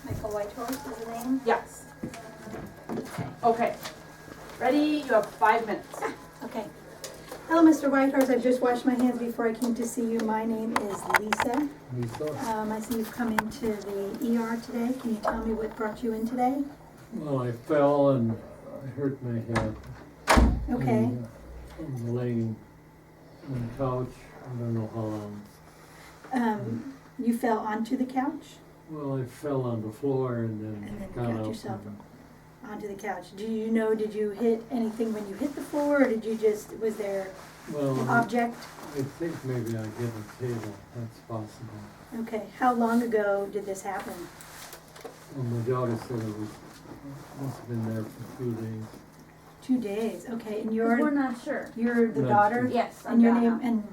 Michael Whitehorse is the name? Yes. Okay. Ready? You have 5 minutes. Okay. Hello, Mr. Whitehorse. I've just washed my hands before I came to see you. My name is Lisa. I see you've come into the ER today. Can you tell me what brought you in today? Well, I fell and I hurt my head. Okay. And, I'm laying on the couch. I don't know how long. You fell onto the couch? Well, I fell on the floor and And then then got got up. yourself And, onto the couch. Do you know, did you hit anything when you hit the floor, or did you just, was there well, an object? I think maybe I hit a table. That's possible. Okay. How long ago did this happen? Well, my daughter said it must have been there for 2 days. 2 days. Okay. And We're you're not sure. the Not daughter? sure. Yes, I'm And your Donna. name and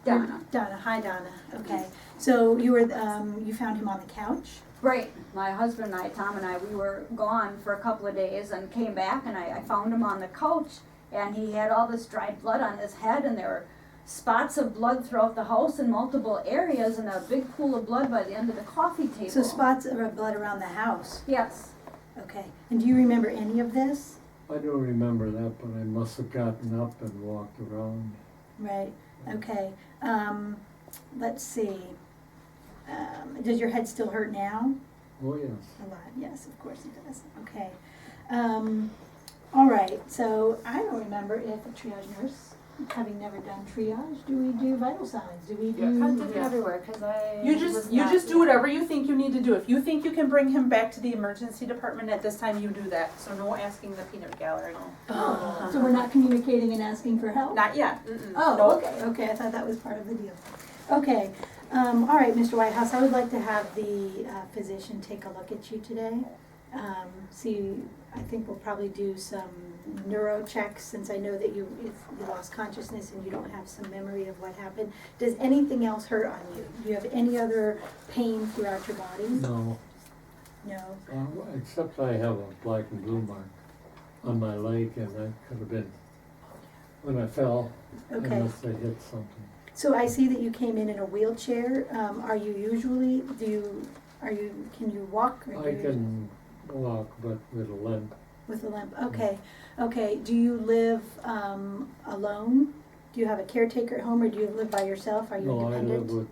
Donna. Donna. Hi, Donna. Okay. So you were you found him on the couch? Right. My husband and I, Tom and I, we were gone for a couple of days and came back, and I found him on the couch, and he had all this dried blood on his head, and there were spots of blood throughout the house in multiple areas, and a big pool of blood by the end of the coffee table. So spots of blood around the house. Yes. Okay. And do you remember any of this? I don't remember that, but I must have gotten up and walked around. Right. Okay. Let's see. Does your head still hurt now? Oh, yes. A lot. Yes, of course it does. Okay. All right. So I don't remember if a triage nurse, having never done triage, do we do vital signs? Do we do? I did it everywhere because I You was just not- do whatever you think you need to do. If you think you can bring him back to the emergency department at this time, you do that. So no asking the peanut gallery. Oh, so we're not communicating and asking for help? Not yet. Mm-mm. Oh, Nope. okay, okay, I thought that was part of the deal. Okay, all right, Mr. Whitehouse, I would like to have the physician take a look at you today. See, I think we'll probably do some neuro checks, since I know that you lost consciousness and you don't have some memory of what happened. Does anything else hurt on you? Do you have any other pain throughout your body? No. No? Except I have a black and blue mark on my leg, and that could have been when I fell. Okay. Unless I hit something. So I see that you came in a wheelchair. Are you usually, can you walk? Or I can walk, but with a limp. With a limp, okay. Okay, do you live alone? Do you have a caretaker at home, or do you live by yourself? Are you No, I independent? live with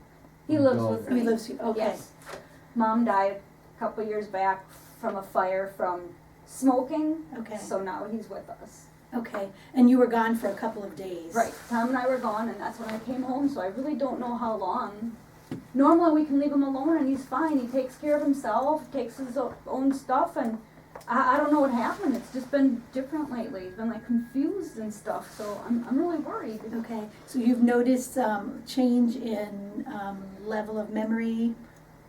He my lives dog. with He me. lives, okay. Yes. Mom died a couple years back from a fire from smoking. Okay, So now he's with us. okay. And you were gone for a couple of days? Right. Tom and I were gone, and that's when I came home, so I really don't know how long. Normally we can leave him alone and he's fine. He takes care of himself, takes his own stuff, and I don't know what happened. It's just been different lately. He's been like confused and stuff, so I'm really worried. Okay, so you've noticed change in level of memory?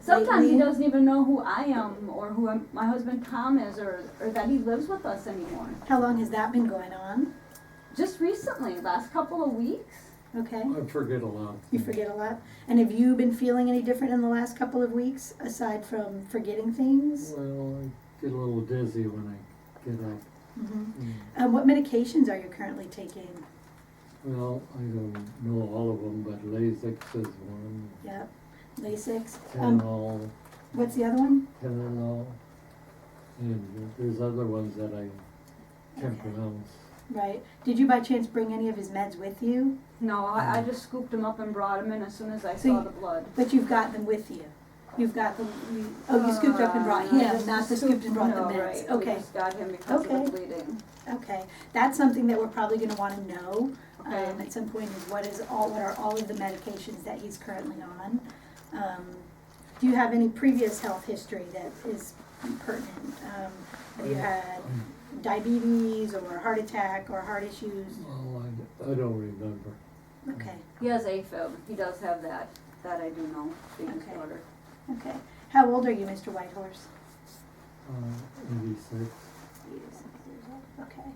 Sometimes he lately? doesn't even know who I am or who my husband Tom is, or that he lives with us anymore. How long has that been going on? Just recently, last couple of weeks. Okay, I forget a lot. you forget a lot. And have you been feeling any different in the last couple of weeks, aside from forgetting things? Well, I get a little dizzy when I get up. Mm-hmm. What medications are you currently taking? Well, I don't know all of them, but Lasix is one. Yep, Lasix. Tylenol, What's the other one? Tylenol, and there's other ones that I can't Okay. pronounce. Right. Did you by chance bring any of his meds with you? No, I just scooped him up and brought him in as soon as I So saw you- the blood. But you've got them with you. You've got them. You scooped up and brought I him, just not the scooped and brought the no, meds. Right. We Okay. just got him because of Okay. the bleeding. Okay. That's something that we're probably going to want to know Okay. at some point. Is what are all of the medications that he's currently on? Do you have any previous health history that is pertinent? Have you had diabetes or heart attack or heart issues? Well, I don't remember. Okay. He has AFib. He does have that. That I do know, being his Okay. daughter. Okay. How old are you, Mr. Whitehorse? 86. 86 years old. Okay.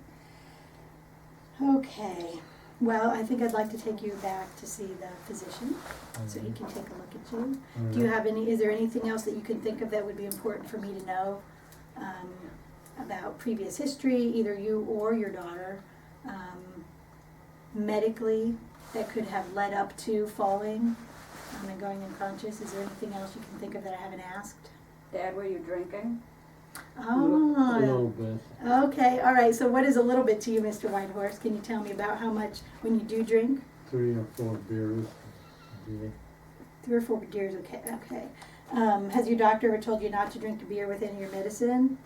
Okay. Well, I think I'd like to take you back to see the physician so he can take a look at you. Do you have is there anything else that you can think of that would be important for me to know about previous history, either you or your daughter, medically, that could have led up to falling and going unconscious? Is there anything else you can think of that I haven't asked? Dad, were you drinking? A little Oh, bit. okay, all right, so what is a little bit to you, Mr. Whitehorse? Can you tell me about how much when you do drink? 3 or 4 beers a day. 3 or 4 beers, okay, okay. Has your doctor ever told you not to drink a beer with any of your medicine?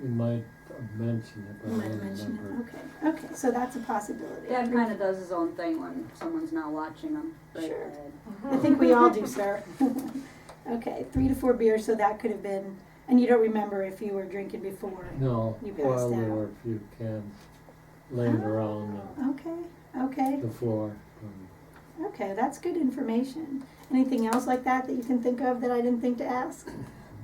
You might have mentioned it, but You I might have don't mentioned remember. it, okay, okay, so that's a possibility. Dad kinda does his own thing when someone's not watching him. Right, Sure. Dad? I think we all do, sir. Okay, 3 to 4 beers, so that could have been, and you don't remember if you were drinking before? No, You passed well, there out. were a few cans laying around Okay, okay, the floor. okay, that's good information. Anything else like that that you can think of that I didn't think to ask?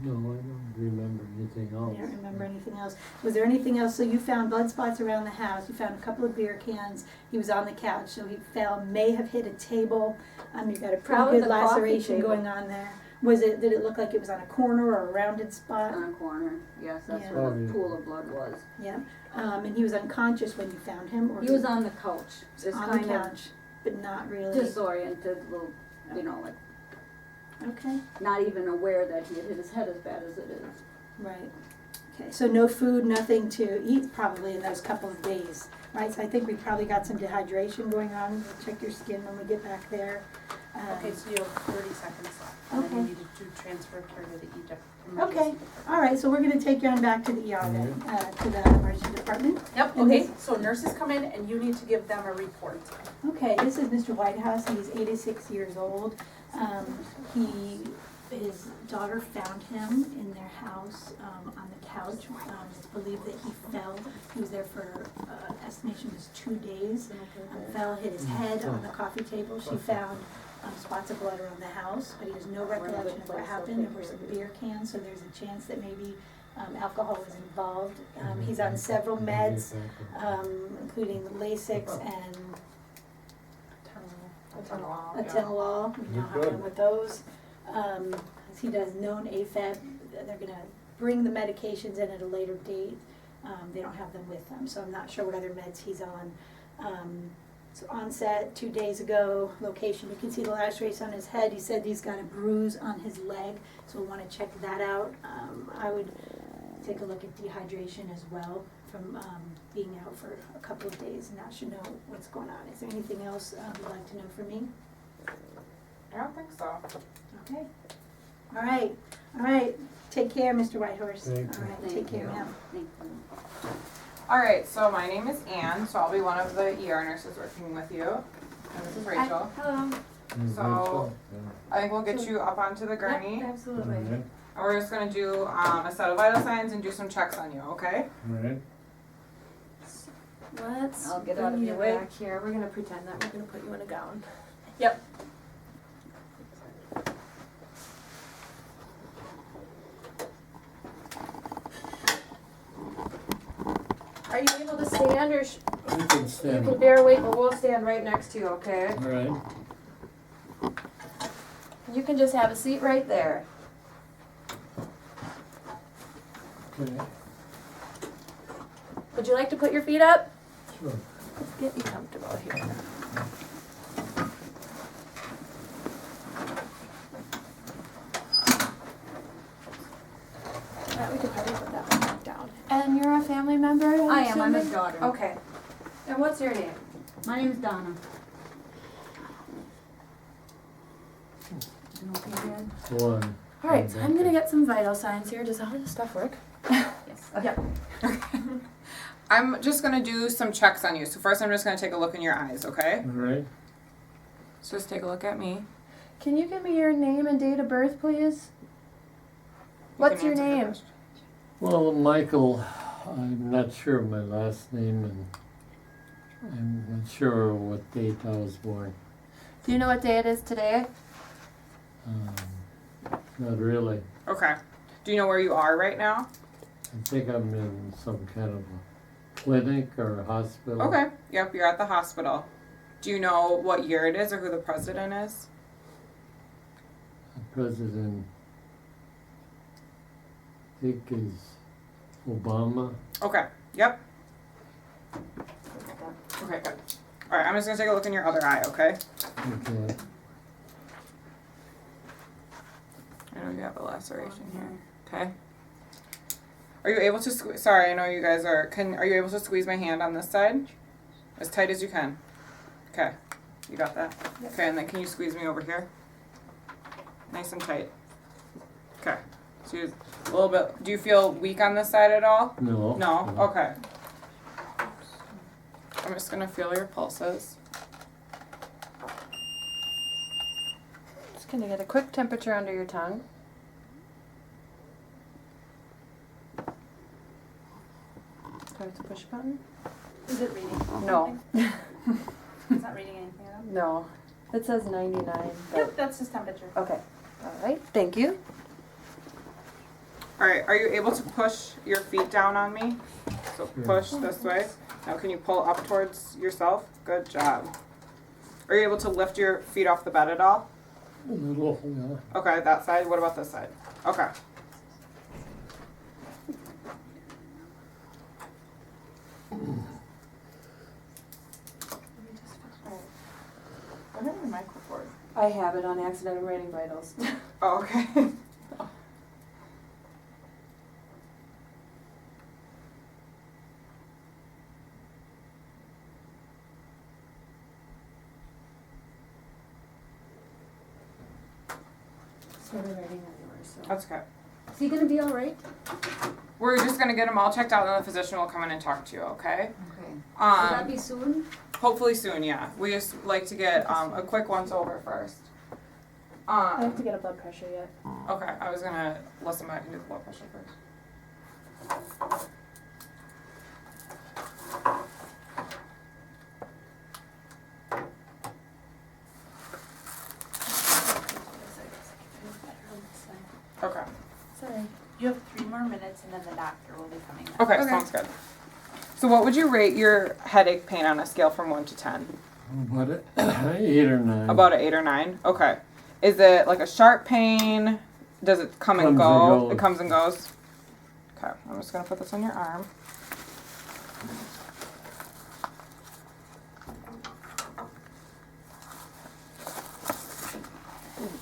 No, I don't remember anything You else. don't remember anything else. Was there anything else? So you found blood spots around the house. You found a couple of beer cans. He was on the couch, so he may have hit a table. You got a pretty Probably good the coffee laceration table. going on there. Did it look like it was on a corner or a rounded spot? On a corner, yes, that's Yeah. where Oh, the yeah. pool of blood was. Yeah. And he was unconscious when you found him, or He was on the couch, just on the kind of couch, but not really. disoriented, little, you know, like Okay. not even aware that he had hit his head as bad as it is. Right. Okay, so no food, nothing to eat probably in those couple of days, right? So I think we probably got some dehydration going on. We'll check your skin when we get back there. Okay, so you have 30 seconds left, and then you Okay. need to transfer care to the emergency Okay, department. all right, so we're gonna take you on back to the ER then, to the emergency department. Yep, And okay, this- so nurses come in and you need to give them a report. Okay, this is Mr. Whitehouse, he's 86 years old. His daughter found him in their house, on the couch. It's believed that he fell. He was there for, estimation was 2 days. Fell, hit his head on the coffee table. She found spots of blood around the house, but he has no recollection of what happened. There were some beer cans, so there's a chance that maybe alcohol was involved. He's on several meds, including the Lasix and atenolol. We know how to with those. He does known AFib. They're gonna bring the medications in at a later date. They don't have them with them, so I'm not sure what other meds he's on. So onset 2 days ago. Location, you can see the lacerations on his head. He said he's got a bruise on his leg, so we'll wanna check that out. I would take a look at dehydration as well from being out for a couple of days, and that should know what's going on. Is there anything else you'd like to know from me? I don't think so. Okay. All right. Take care, Mr. Whitehorse. Thank you. All right, Thank take care you. now. Thank you. All right, so my name is Anne, so I'll be one of the ER nurses working with you. And this is Rachel. Hello. So- I think we'll get you up onto the gurney. Yep, absolutely. And we're just gonna do a set of vital signs and do some checks on you, okay? Alright, Let's I'll get out of bring your you way. back here. We're gonna pretend that we're gonna put you in a gown. Yep. Are you able to stand or I can you stand can up. bear weight, but we'll stand right next to you, okay? Alright, You can just have a seat right there. okay, Would you like to put your feet up? sure. Let's get you comfortable here. We could probably put that one back down. And you're a family member? I am, I'm his assuming? daughter. Okay. And what's your name? My name's Donna. You okay, Dad? One. All right, so I'm gonna get some vital signs here. Does all this stuff work? Yes. Yep. I'm just gonna do some checks on you. So first I'm just gonna take a look in your eyes, okay? Alright, So just take a look at me. Can you give me your name and date of birth, please? You What's can your answer the name? question. well, Michael, I'm not sure of my last name and I'm not sure what date I was born. Do you know what day it is today? Not really. Okay. Do you know where you are right now? I think I'm in some kind of a clinic or a hospital. Okay. Yep, you're at the hospital. Do you know what year it is or who the president is? The president, I think, is Obama. Okay. Yep. Okay, good. All right, I'm just gonna take a look in your other eye, okay? Okay. I'm you have a laceration here. Okay. Are you able to sorry, I know you guys are. Are you able to squeeze my hand on this side? As tight as you can. Okay. You got that? Yep. Okay, and then can you squeeze me over here? Nice and tight. Okay. So you a little bit. Do you feel weak on this side at all? No. No? Okay. I'm just gonna feel your pulses. Just gonna get a quick temperature under your tongue. Do I have to push a button? Is it reading? No. It's not reading anything at all? No. It says 99. but- Yep, that's his temperature. Okay. All right. Thank you. Alright, are you able to push your feet down on me? So Sure. push this way. Now can you pull up towards yourself? Good job. Are you able to lift your feet off the bed at all? A little, yeah. Okay, that side. What about this side? Okay. What happened to my clipboard? I have it on accident. I'm writing vitals. Oh, okay. Started writing on yours. So. That's okay. Is he gonna be all right? We're just gonna get them all checked out, and the physician will come in and talk to you. Okay. Okay. Will that be Um, soon? hopefully soon. Yeah. We just like to get a quick once over first. I have to get a blood pressure yet. Okay, I was gonna listen back and do the blood pressure first. Okay. Sorry. You have 3 more minutes and then the doctor will be coming in. Okay, sounds good. So what would you rate your headache pain on a scale from 1 to 10? About it, 8 or 9. About an 8 or 9? Okay. Is it like a sharp pain? Does it come and Comes and go? goes. It comes and goes? Okay, I'm just gonna put this on your arm.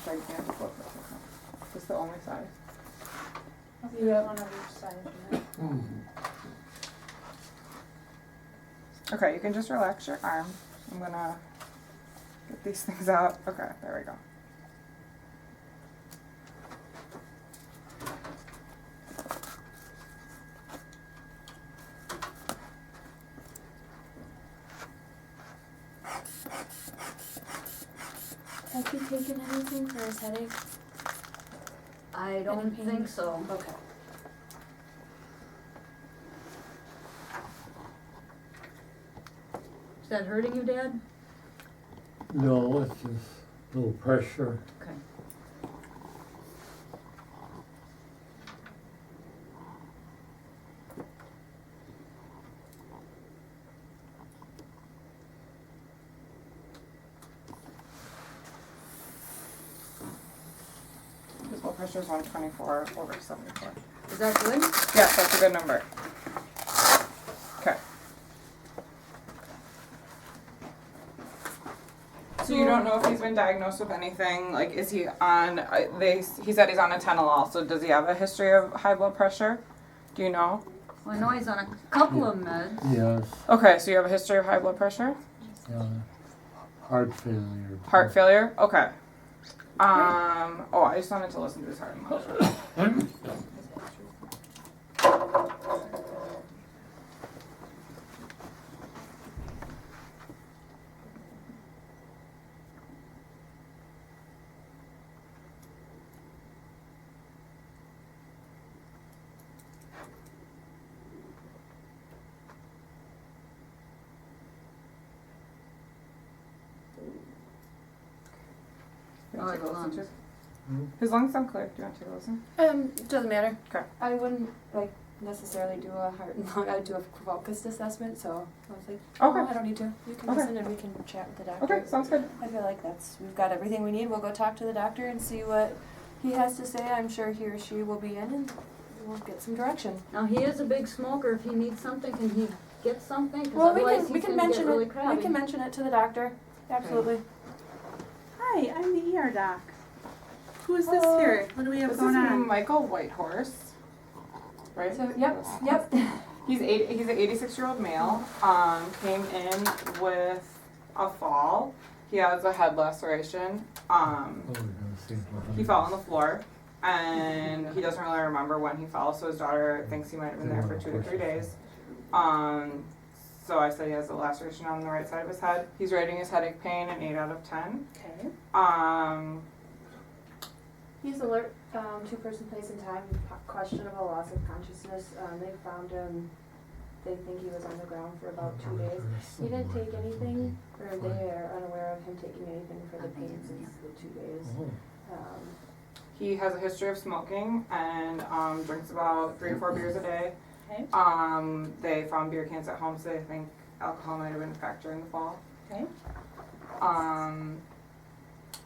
Gigantic blood pressure. This is the only side. Yeah. One on each side. isn't it? Mhm. Okay, you can just relax your arm. I'm gonna get these things out. Okay, there we go. Has he taken anything for his headache? I don't pain? think so. Okay. Is that hurting you, Dad? No, it's just a little pressure. Okay. His blood pressure is 124 over 74. Is that good? Yes, that's a good number. Okay. So you don't know if he's been diagnosed with anything? Like, is he on? He said he's on a Tenolol. So does he have a history of high blood pressure? Do you know? Well, I know he's on a couple of meds. Yes, Okay, so you have a history of high blood pressure, heart failure. heart failure. Okay. Oh, I just wanted to listen to his heart monitor. You wanna take a listen to- His lungs sound clear. Do you want to take a listen? Doesn't matter. Okay. I wouldn't like necessarily do a heart and lung. I'd do a focused assessment. So I was like, Okay. oh, I don't need to. You can Okay. listen and we can chat with the doctor. Okay, sounds good. I feel like we've got everything we need. We'll go talk to the doctor and see what he has to say. I'm sure he or she will be in and we'll get some direction. Now, he is a big smoker. If he needs something, can he get something? 'Cause Well, otherwise we he's can gonna mention get really it. crabby. We can mention it to the doctor. Absolutely. Hi, I'm the ER doc. Who is this here? What do we have This going is on? Michael Whitehorse, right? So, yep. He's an 86-year-old male. Came in with a fall. He has a head laceration. He fell on the floor, and he doesn't really remember when he fell. So his daughter thinks he might have been there for 2 to 3 days. So I said he has a laceration on the right side of his head. He's rating his headache pain an 8 out of 10. Okay. He's alert, 2-person place and time, questionable loss of consciousness. They found him, they think he was on the ground for about 2 days. He didn't take anything, or they are unaware of him taking anything for the pain since the 2 days. He has a history of smoking and drinks about 3 to 4 beers a day. Okay. They found beer cans at home, so they think alcohol might have been a factor in the fall. Okay.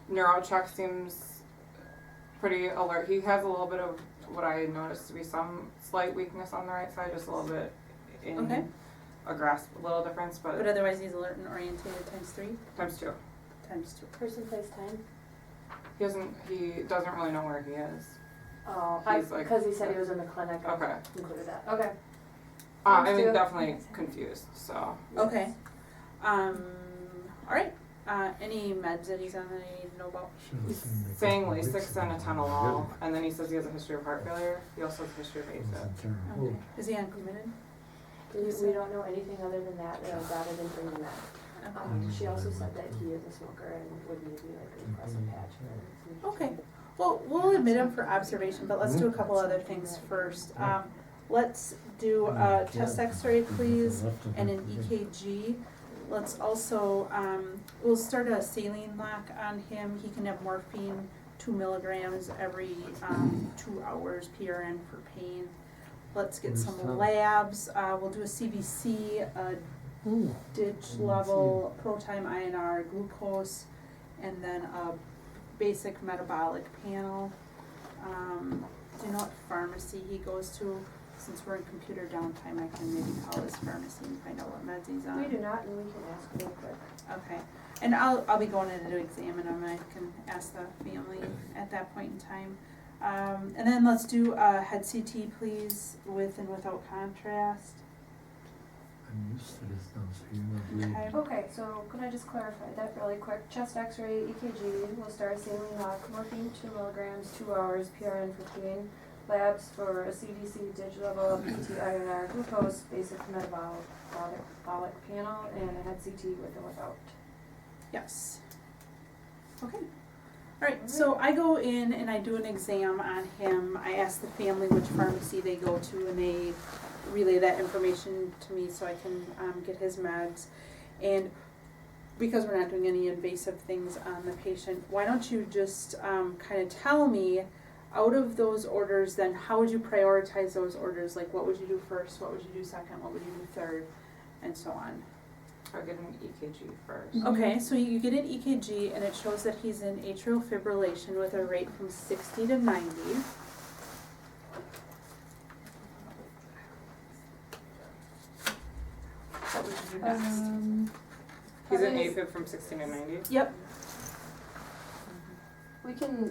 Neuro check seems pretty alert. He has a little bit of what I noticed to be some slight weakness on the right side, just a little bit in Okay. a grasp, a little difference, but But otherwise he's alert and orientated times 3? times 2. Times 2. Person, place, time? He doesn't really know where he is. Oh, He's like- because he said he was in the clinic, I Okay. included that. Okay. I Times mean, 2. definitely confused, so. Okay. Alright. Any meds that he's on that I need to know about? He's saying Lasix and atenolol, and then he says he has a history of heart failure. He also has a history of AFib. Okay. Is he uncommitted? We don't know anything other than that, Donna didn't bring them that. Okay. She also said that he is a smoker and would maybe like request a patch for Okay. Well, we'll admit him for observation, but let's do a couple other things first. Let's do a chest x-ray, please, and an EKG. Let's also, we'll start a saline lock on him. He can have morphine, 2 milligrams every 2 hours, PRN for pain. Let's get some labs. We'll do a CBC, a ditch level, ProTime INR, glucose, and then a basic metabolic panel. Do you know what pharmacy he goes to? Since we're in computer downtime, I can maybe call his pharmacy and find out what meds he's on. We do not, and we can ask real quick. Okay, and I'll be going in to examine him, and I can ask the family at that point in time. And then let's do a head CT, please, with and without contrast. I'm used to this now, so you're not Okay. Okay, so can I just clarify that really quick? Chest x-ray, EKG, we'll start a saline lock, morphine 2 milligrams, 2 hours, PRN for pain. Labs for a CDC, digital, PT, INR, glucose, basic metabolic panel, and a head CT with and without. Yes. Okay. Alright, so I go in and I do an exam on him. I ask the family which pharmacy they go to, and they relay that information to me so I can get his meds. And because we're not doing any invasive things on the patient, why don't you just kind of tell me, out of those orders, then how would you prioritize those orders? Like, what would you do first? What would you do second? What would you do third? And so on. I'll get an EKG first. Okay, so you get an EKG and it shows that he's in atrial fibrillation with a rate from 60 to 90. What would you do next? He's an probably- AFib from 16 to 90. Yep.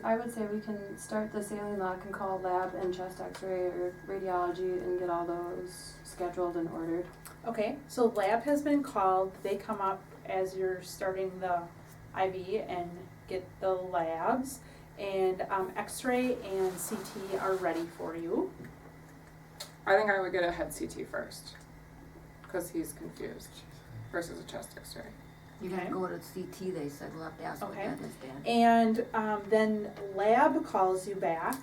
I would say we can start the saline lock and call lab and chest x-ray or radiology and get all those scheduled and ordered. Okay, so lab has been called. They come up as you're starting the IV and get the labs. And x-ray and CT are ready for you. I think I would get a head CT first, because he's confused, versus a chest x-ray. You have to go to CT, they said, we'll have to ask what Okay. that is, Dan. And then lab calls you back,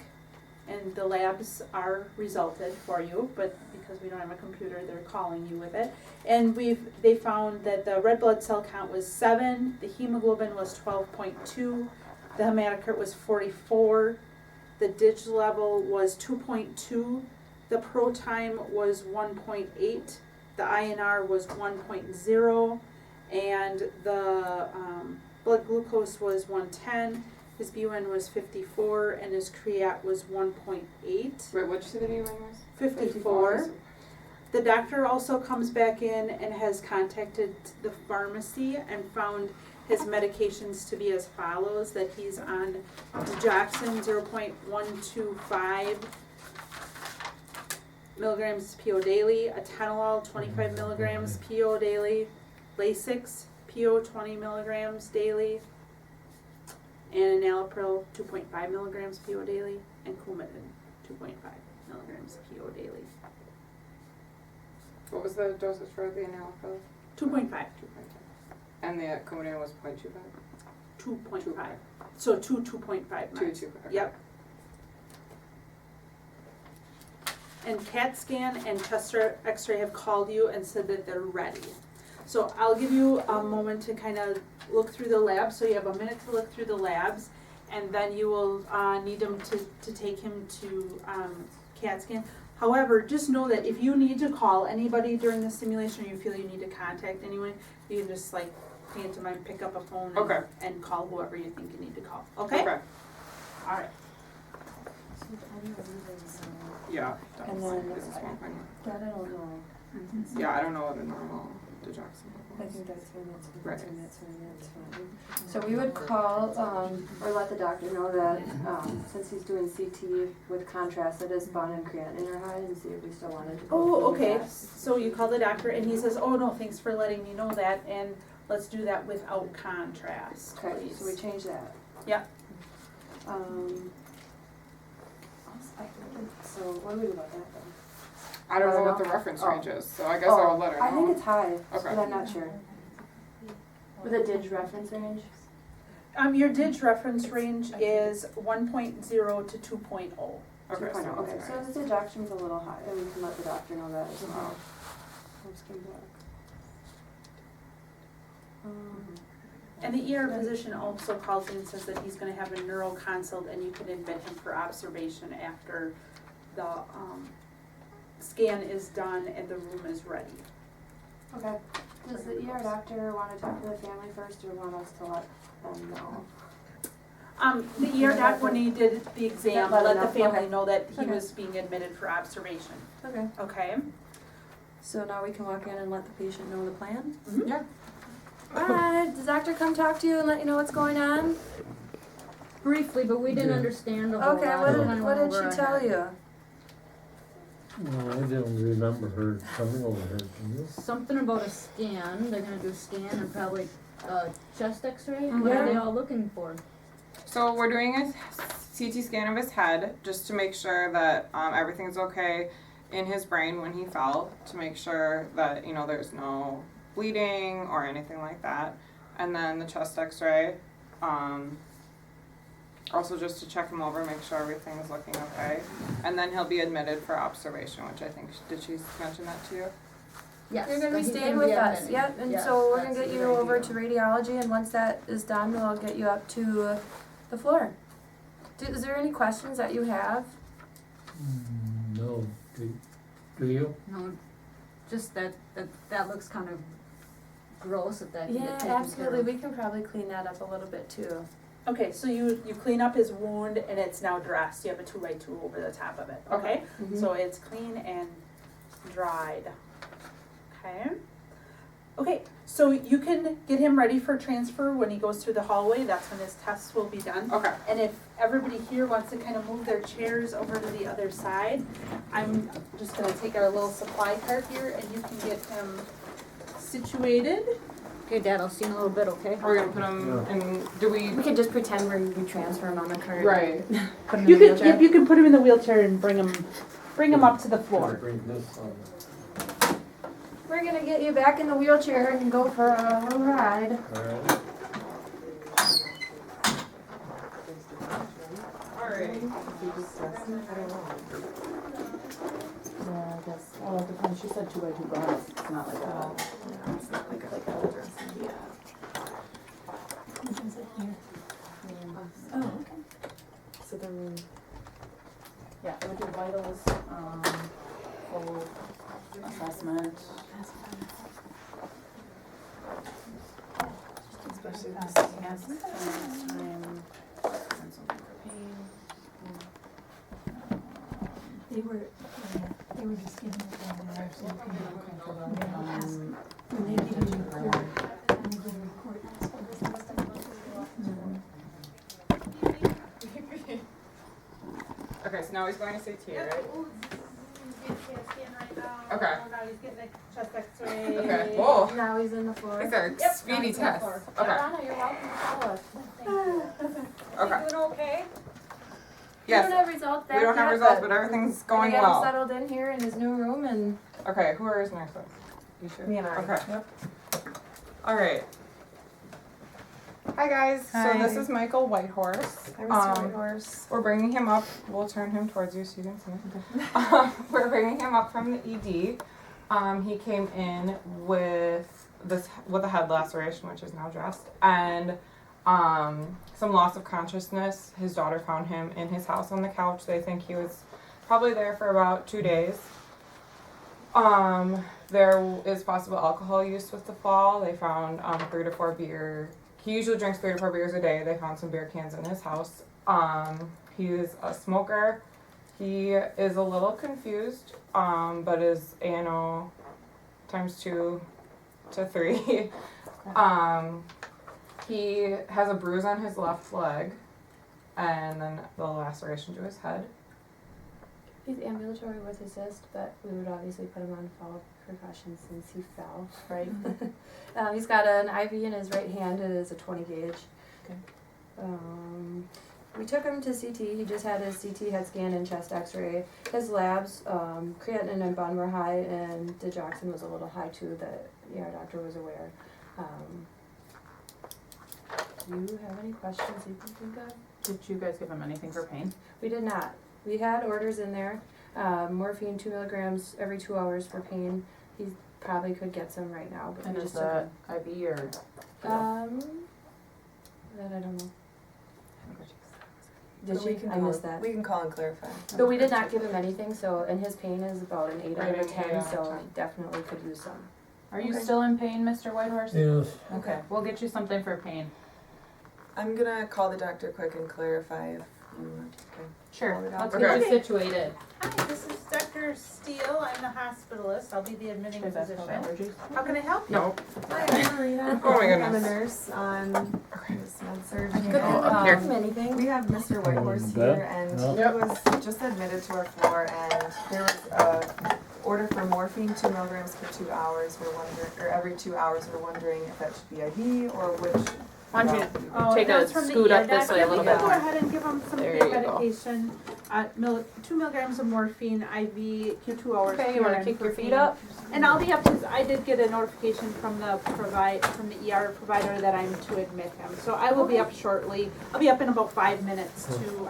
and the labs are resulted for you, but because we don't have a computer, they're calling you with it. And they found that the red blood cell count was 7, the hemoglobin was 12.2, the hematocrit was 44, the dig level was 2.2, the ProTime was 1.8, the INR was 1.0, and the blood glucose was 110, his BUN was 54, and his creat was 1.8. Wait, what'd you say the BUN was? 54. The doctor also comes back in and has contacted the pharmacy and found his medications to be as follows, that he's on digoxin 0.125 milligrams PO daily, atenolol 25 milligrams PO daily, Lasix PO 20 milligrams daily, and enalapril 2.5 milligrams PO daily, and Coumadin 2.5 milligrams PO daily. What was the dosage for the enalapril? 2.5. 2.5. And the Coumadin was 0.25? 2.5. So 2.5 meds. 2.5. Okay. Yep. And CAT scan and chest x-ray have called you and said that they're ready. So I'll give you a moment to kind of look through the labs. So you have a minute to look through the labs, and then you will need them to take him to CAT scan. However, just know that if you need to call anybody during the simulation, or you feel you need to contact anyone, you can just like pantomime, pick up a phone, Okay. and call whoever you think you need to call. Okay? Okay. All right. Yeah. And then, This is one thing. that I don't know. Yeah, I don't know what a normal digoxin I was. think that's fine, that's fine, Right. that's fine, that's fine, that's fine. So we would call, or let the doctor know that, since he's doing CT with contrast, that his bun and creatinine are high, and see if we still wanted to go Oh, through okay. that. So you call the doctor and he says, oh no, thanks for letting me know that, and let's do that without contrast, Okay, please. so we change that. Yeah. So what do we do about that then? I don't know what the Oh. reference Oh. range is, so I guess I'll let her know. I think it's high, Okay. but I'm not sure. With a DIG reference range? Your DIG reference range is 1.0 to 2.0. Okay, 2.0, so okay, so the digoxin's a little high, and we can let the doctor know that as well. Skin block. And the ER physician also calls in and says that he's gonna have a neuro consult, and you can admit him for observation after the scan is done and the room is ready. Okay, does the ER doctor wanna talk to the family first, or want us to let them know? The ER doc, when he did the exam, Let him let the know, family okay. know that he Okay. was being admitted for observation, Okay. okay? So now we can walk in and let the patient know the plan? Yeah. Hi, does doctor come talk to you and let you know what's going on? Briefly, but we didn't Yeah. understand a whole Okay, lot. what It did, kinda what went did over she our tell head. you? No, I don't remember her coming over here, can you? Something about a scan, they're gonna do a scan and probably chest x-ray, what Yeah. are they all looking for? So we're doing a CT scan of his head just to make sure that everything's okay in his brain when he fell, to make sure that, you know, there's no bleeding or anything like that. And then the chest x-ray, also just to check him over, make sure everything is looking okay. And then he'll be admitted for observation, which I think, did she mention that to you? Yes. You're gonna but be he's staying gonna with be us, admitted. yep, and Yes, so we're that's gonna get a you good over idea. to radiology, and once that is done, we'll get you up to the floor. Is there any questions that you have? No, do you? No, just that looks kind of gross if that can Yeah, get taken care absolutely, of. we can probably clean that up a little bit too. Okay, so you clean up his wound and it's now dressed. You have a 2x2 over the top of it, okay? So it's clean and dried. Okay. Okay, so you can get him ready for transfer when he goes through the hallway. That's when his tests will be done. Okay. And if everybody here wants to kind of move their chairs over to the other side, I'm just gonna take our little supply cart here and you can get him situated. Okay, Dad, I'll see you in a little bit, okay? Are we gonna put him in, do we? We could just pretend we transfer him on the cart. Right. Put him in You the can, wheelchair. you can put him in the wheelchair and bring him up to the Can I floor. bring this on? We're gonna get you back in the wheelchair and go for a little ride. Alright. Alright. Yeah, I guess, well, it depends, she said 2x2 bars, it's not like a, it's not like a dressing. Yeah. Which is it here? Oh, okay. So then, yeah, it would do vitals, full assessment. Especially this has time, and something for pain. They were just giving it down there, so you can ask when they give you a report, ask for this list Now he's going to CT, right? Okay. Okay. Now he's getting a chest X-ray. Okay. Whoa. Now he's in the floor. These are speedy tests. Okay. Donna, you're welcome to call us. Thank you. Okay. You doing okay? We don't Yes. have results back We don't have yet, results, but everything's going We're gonna get him well. settled in here in his new room and Okay. Who are his nurses? You sure? Me and Ernie. Okay. Yep. All right. Hi guys. Hi. So this is Michael Whitehorse. Hi, Mr. Whitehorse. We're bringing him up. We'll turn him towards you so you can see him. We're bringing him up from the ED. He came in with a head laceration, which is now dressed, and some loss of consciousness. His daughter found him in his house on the couch. They think he was probably there for about 2 days. There is possible alcohol use with the fall. They found 3 to 4 beer. He usually drinks 3 to 4 beers a day. They found some beer cans in his house. He is a smoker. He is a little confused, but is ANO times 2 to 3. He has a bruise on his left leg, and then the laceration to his head. he's ambulatory with assist, but we would obviously put him on fall precautions since he fell, right? He's got an IV in his right hand. It is a 20 gauge. Okay. We took him to CT. He just had his CT head scan and chest x-ray. His labs, creatinine and bun were high, and digoxin was a little high too. The ER doctor was aware. Do you have any questions you can think of? Did you guys give him anything for pain? We did not. We had orders in there. Morphine 2 milligrams every 2 hours for pain. He probably could get some right now, but And we is just took that IV or? him. That I don't know. Did But we she? can I call- missed that. We can call and clarify. But we did not give him anything, so, and his pain is about an 8 out of Rating, 10, 8 out of so 10. definitely could use some. Are you Okay. still in pain, Mr. Whitehorse? Yes. Okay, we'll get you something for pain. I'm gonna call the doctor quick and clarify if you want. Sure, Call it let's out. get you Okay. situated. Hi, this is Dr. Steele. I'm the hospitalist. I'll be the admitting physician. How can I help you? No. Hi, I'm Marina. Oh my I'm a goodness. nurse on this med surg. up here. Anything? We have Mr. Whitehorse Bed? here, and Yeah. he was just admitted to our floor, and there was a order for morphine 2 milligrams for 2 hours. We're wondering, or every 2 hours, we're wondering if that should be IV or which. Why don't you route we would Oh, take that a was from the scoot ER up this way a doctor. little We can bit go more. ahead and give them some There pain you go. medication. 2 milligrams of morphine, IV, 2 hours. Okay, you wanna PRN kick for your feet pain. up? And I'll be up to, I did get a notification from the ER provider that I'm to admit him. So I will be up shortly. I'll be up in about 5 minutes to, that do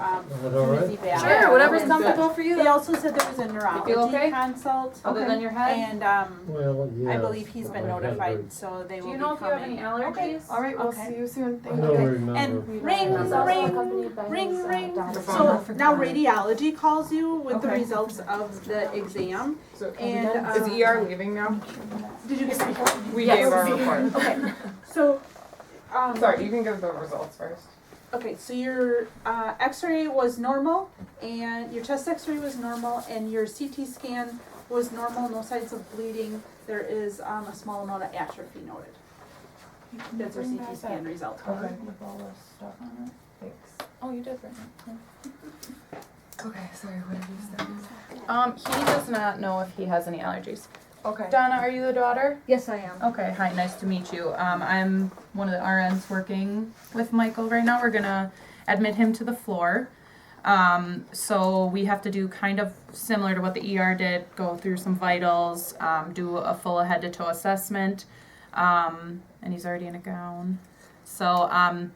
all his right? eval. Sure, whatever's And comfortable for you. They also said there was a neurology okay? consult. Other than your head? And, Well, yes. I believe he's been my head notified, hurts. so they Do will you be know if you have any coming. allergies? All right, we'll Okay. see you soon. I Thank don't you. remember. And He's ring, also ring, accompanied by ring, his, ring. daughter. So now radiology calls you with the Okay. results of the exam. So, And, is ER leaving now? Did you get my? We Yes. gave our report. Okay, so, Sorry, you can give the results first. okay, so your x-ray was normal, and your chest x-ray was normal, and your CT scan was normal, no signs of bleeding. There is a small amount of atrophy noted. That's our CT scan result. Okay. With all this stuff on it. Thanks. Oh, you did, right? Okay, sorry, what did you say? He does not know if he has any allergies. Okay. Donna, are you the daughter? Yes, I am. Okay, hi, nice to meet you. I'm one of the RNs working with Michael right now. We're gonna admit him to the floor. So we have to do kind of similar to what the ER did, go through some vitals, do a full head to toe assessment. And he's already in a gown. So,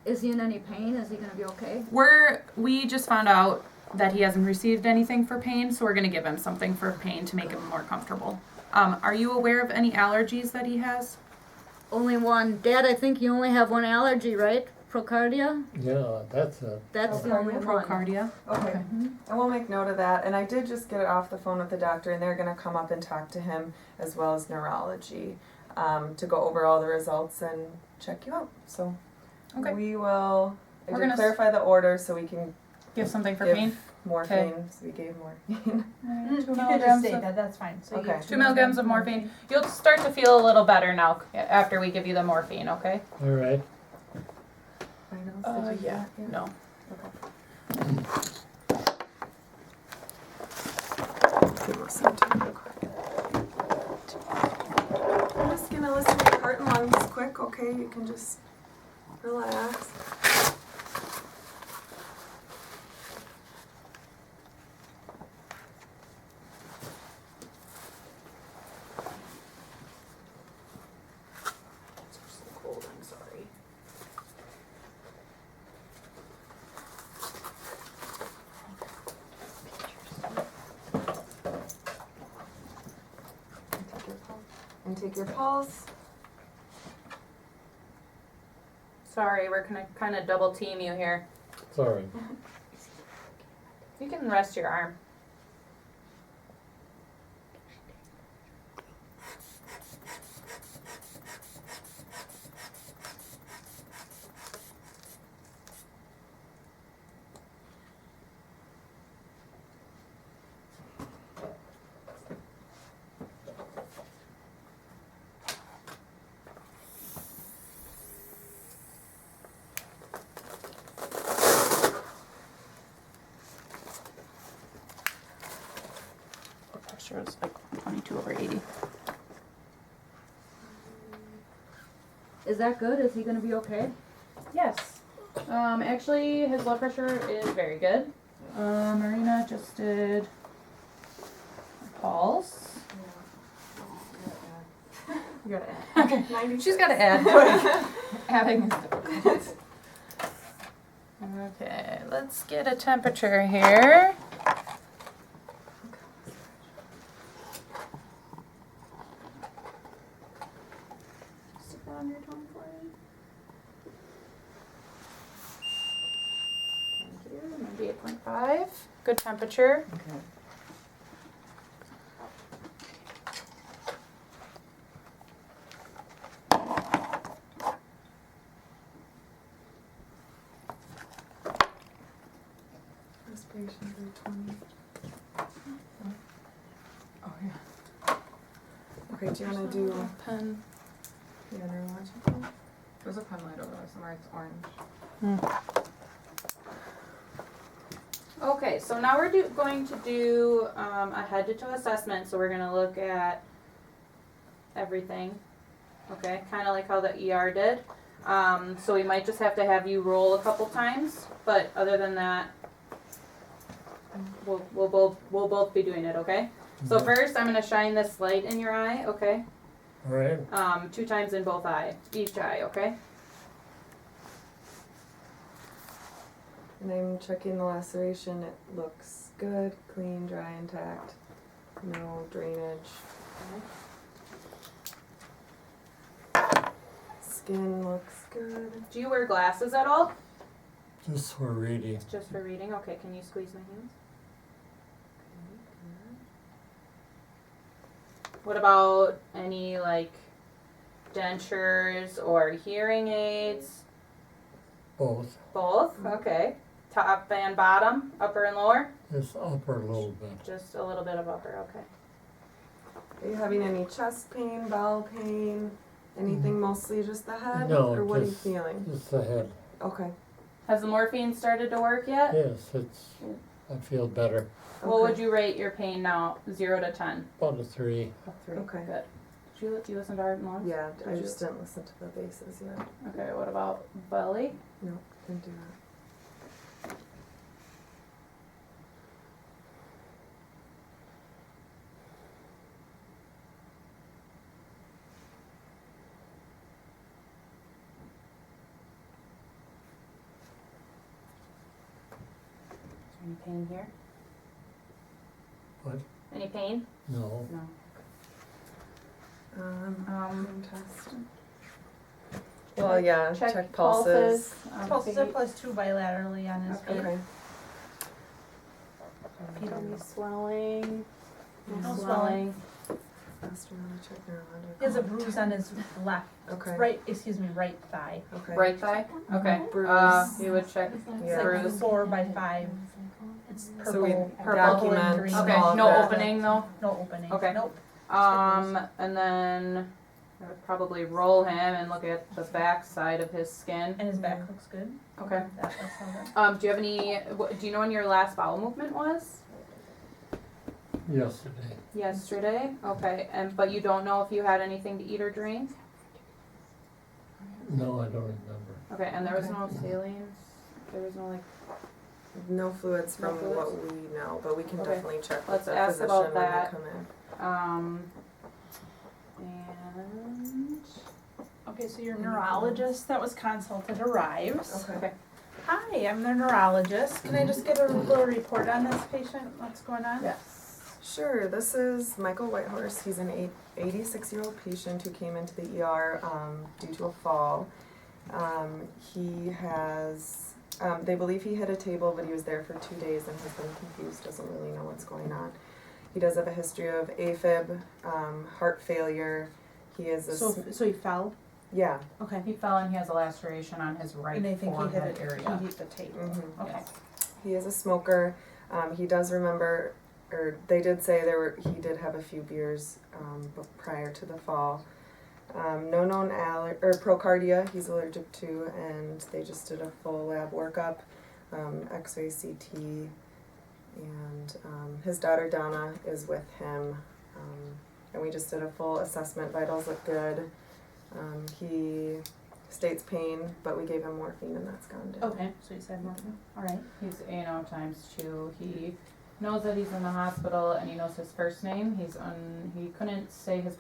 Is he in any pain? Is he gonna be okay? we just found out that he hasn't received anything for pain, so we're gonna give him something for pain to make him more comfortable. Are you aware of any allergies that he has? Only one. Dad, I think you only have one allergy, right? Procardia? Yeah, that's it. That's the only one. Procardia? Okay. And we'll make note of that. And I did just get off the phone with the doctor, and they're gonna come up and talk to him as well as neurology, to go over all the results and check you out. So Okay. we will. I We're did gonna clarify the order so we can Give something for give pain? morphine. So we gave morphine. 2 You could just milligrams say of- that, that's fine. So Okay. 2 milligrams of morphine. You'll start to feel a little better now after we give you the morphine, okay? All right. Finals, did you Yeah. get that? No. Okay. can listen to real quick. I'm just gonna listen to your heart and lungs quick, okay? You can just relax. It's so cold, I'm sorry. And take your pulse. Sorry, we're gonna kind of double team you here. Sorry. You can rest your arm. Pressure is like 22/80. Is that good? Is he gonna be okay? Yes. Actually, his blood pressure is very good. Marina just did a pulse. You gotta add. Okay. 90. She's got to add. Adding is difficult. Okay, let's get a temperature here. Stick that on your tongue for me. Thank you. 98.5. Good temperature. Okay. Respiration for 20. Oh yeah. Okay, do you wanna do Pen. the neurological? There's a pen light over there somewhere, it's orange. Okay, so now we're going to do a head-to-toe assessment. So we're going to look at everything, okay, kind of like how the ER did. So we might just have to have you roll a couple times, but other than that, we'll both be doing it, okay? So first, I'm going to shine this light in your eye, okay? All right. 2 times in both each eye, okay? And I'm checking the laceration. It looks good, clean, dry, intact. No drainage. Skin looks good. Do you wear glasses at all? Just for reading. Just for reading. Okay, can you squeeze my hands? What about any like dentures or hearing aids? Both. Both? Okay. Top and bottom, upper and lower? Just upper a little bit. Just a little bit of upper, okay. Are you having any chest pain, bowel pain, anything mostly just the head? No, or what are you just- feeling? Just the head. Okay. Has the morphine started to work yet? Yes, I feel better. What would you rate your pain now, 0 to 10? About a 3. A 3. Okay. Good. Do you listen to Heart and Lungs? Yeah, I Did you- just didn't listen to the bases yet. Okay, what about belly? No, didn't do that. Any pain here? What? Any pain? No. No. Test. Well, yeah, check pulses. Pulses are +2 bilaterally on his feet. Okay. Any swelling? No Swelling. Check neurological. He has a bruise on his left, Okay. right thigh. Okay. Right thigh? Okay. Bruise. You would check Yeah. It's like bruise. 4 by 5. It's purple, So we purple document and green. Okay, all of no that. opening though? No opening. Okay. Nope. And then I would probably roll him and look at the back side of his skin. And his back looks good. Okay. That's how that. Do you have any, do you know when your last bowel movement was? Yesterday. Yesterday? Okay, but you don't know if you had anything to eat or drink? No, I don't remember. Okay, and there was no salines? There was no like, No fluids No from fluids? what we know, but we can Okay. definitely check Let's with the ask physician about when that. they come in. And, Okay, so your neurologist that was consulted arrives. Okay. Hi, I'm the neurologist. Can I just get a little report on this patient? What's going on? Yes. Sure. This is Michael Whitehorse. He's an 86-year-old patient who came into the ER due to a fall. He has, they believe he hit a table, but he was there for 2 days and has been confused, doesn't really know what's going on. He does have a history of AFib, heart failure. He is a, So he fell? yeah. Okay. he fell and he has a laceration on his right And they think he forehead hit area. he hit the table. Mhm. Okay. He is a smoker. He does remember, or they did say he did have a few beers prior to the fall. No known procardia he's allergic to, and they just did a full lab workup, X-ray, CT, and his daughter Donna is with him, and we just did a full assessment. Vitals look good. He states pain, but we gave him morphine and that's gone down. Okay, so you said morphine. All right. He's A&O ×2. He knows that he's in the hospital and he knows his first name. He couldn't say his